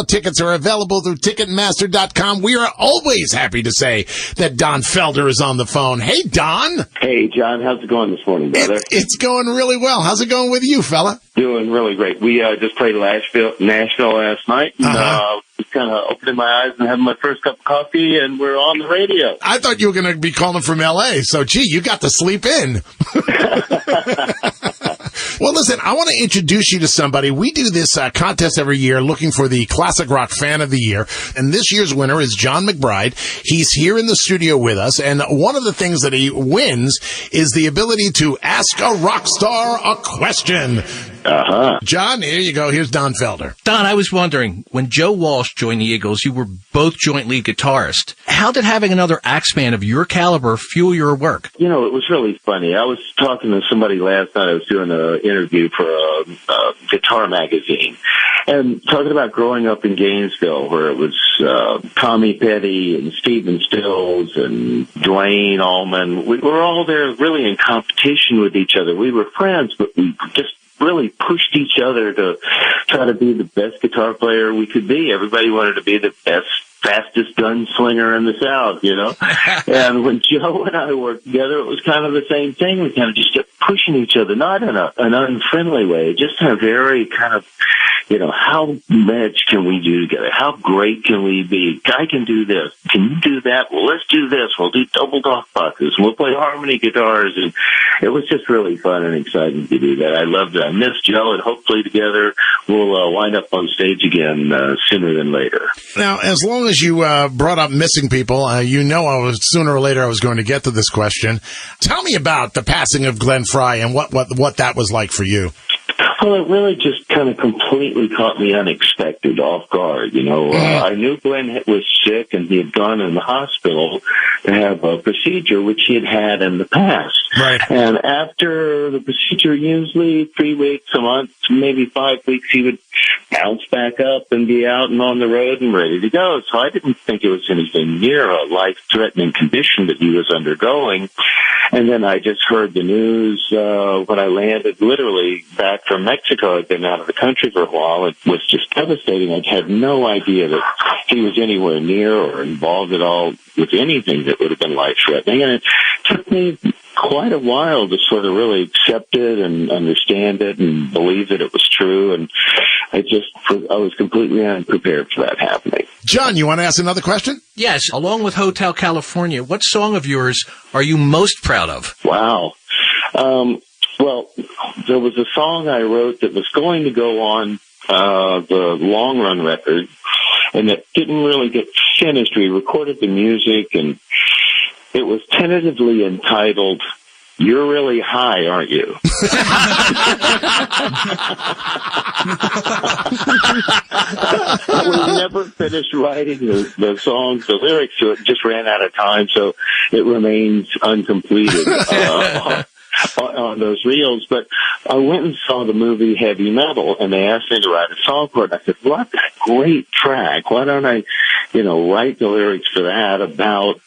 Tickets are available through Ticketmaster.com. We are always happy to say that Don Felder is on the phone. Hey, Don. Hey, John. How's it going this morning, brother? It's going really well. How's it going with you, fella? Doing really great. We just played Nashville last night. And, just kind of opening my eyes and having my first cup of coffee, and we're on the radio. I thought you were going to be calling from L.A., so, gee, you got to sleep in. Well, listen, I want to introduce you to somebody. We do this contest every year looking for the Classic Rock Fan of the Year, and this year's winner is John McBride. He's here in the studio with us, and one of the things that he wins is the ability to ask a rock star a question. John, here you go. Here's Don Felder. Don, I was wondering, when Joe Walsh joined the Eagles, you were both joint lead guitarists. How did having another axeman of your caliber fuel your work? You know, it was really funny. I was talking to somebody last night. I was doing an interview for a guitar magazine, and talking about growing up in Gainesville, where it was Tommy Petty and Stephen Stills and Dwayne Allman. We were all there really in competition with each other. We were friends, but we just really pushed each other to try to be the best guitar player we could be. Everybody wanted to be the best, fastest gunslinger in the South, you know? And when Joe and I worked together, it was kind of the same thing. We kind of just kept pushing each other, not in an unfriendly way, just in a very kind of, you know, how much can we do together? How great can we be? I can do this. Can you do that? Well, let's do this. We'll do double dock boxes. We'll play harmony guitars. And it was just really fun and exciting to do that. I loved it. I miss Joe, and hopefully together we'll wind up on stage again sooner than later. Now, as long as you brought up missing people, you know sooner or later I was going to get to this question. Tell me about the passing of Glenn Frey and what that was like for you. Well, it really just kind of completely caught me unexpected, off guard. You know, I knew Glenn was sick, and he had gone in the hospital to have a procedure, which he had had in the past. Right. And after the procedure, usually 3 weeks, a month, maybe 5 weeks, he would bounce back up and be out and on the road and ready to go. So I didn't think it was anything near a life-threatening condition that he was undergoing. And then I just heard the news when I landed, literally back from Mexico. I'd been out of the country for a while. It was just devastating. I had no idea that he was anywhere near or involved at all with anything that would have been life-threatening. And it took me quite a while to sort of really accept it and understand it and believe that it was true. And I was completely unprepared for that happening. John, you want to ask another question? Yes. Along with Hotel California, what song of yours are you most proud of? Wow. Well, there was a song I wrote that was going to go on the long run record, and it didn't really get finished. We recorded the music, and it was tentatively entitled "You're Really High, Aren't You?" We never finished writing the songs. The lyrics to it just ran out of time, so it remains uncompleted on those reels. But I went and saw the movie Heavy Metal, and they asked me to write a song for it. I said, "What a great track! Why don't I, write the lyrics for that about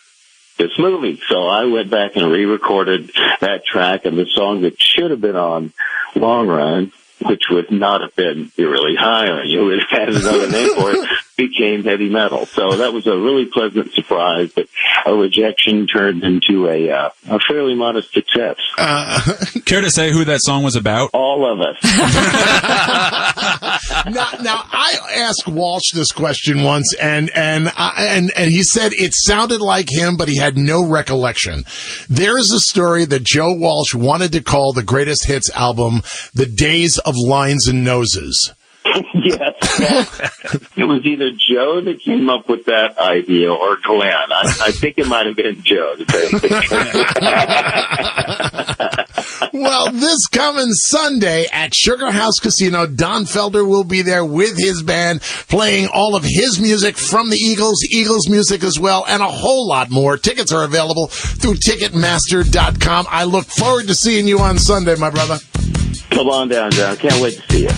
this movie?" So I went back and re-recorded that track, and the song that should have been on Long Run, which would not have been "You're Really High on You," it had another name for it, became Heavy Metal. So that was a really pleasant surprise, but a rejection turned into a fairly modest success. Care to say who that song was about? All of us. Now, I asked Walsh this question once, and he said it sounded like him, but he had no recollection. There is a story that Joe Walsh wanted to call the greatest hits album "The Days of Lines and Noses." Yes. It was either Joe that came up with that idea or Glenn. I think it might have been Joe. Well, this coming Sunday at Sugar House Casino, Don Felder will be there with his band playing all of his music from the Eagles music as well, and a whole lot more. Tickets are available through Ticketmaster.com. I look forward to seeing you on Sunday, my brother. Come on down, John. Can't wait to see you.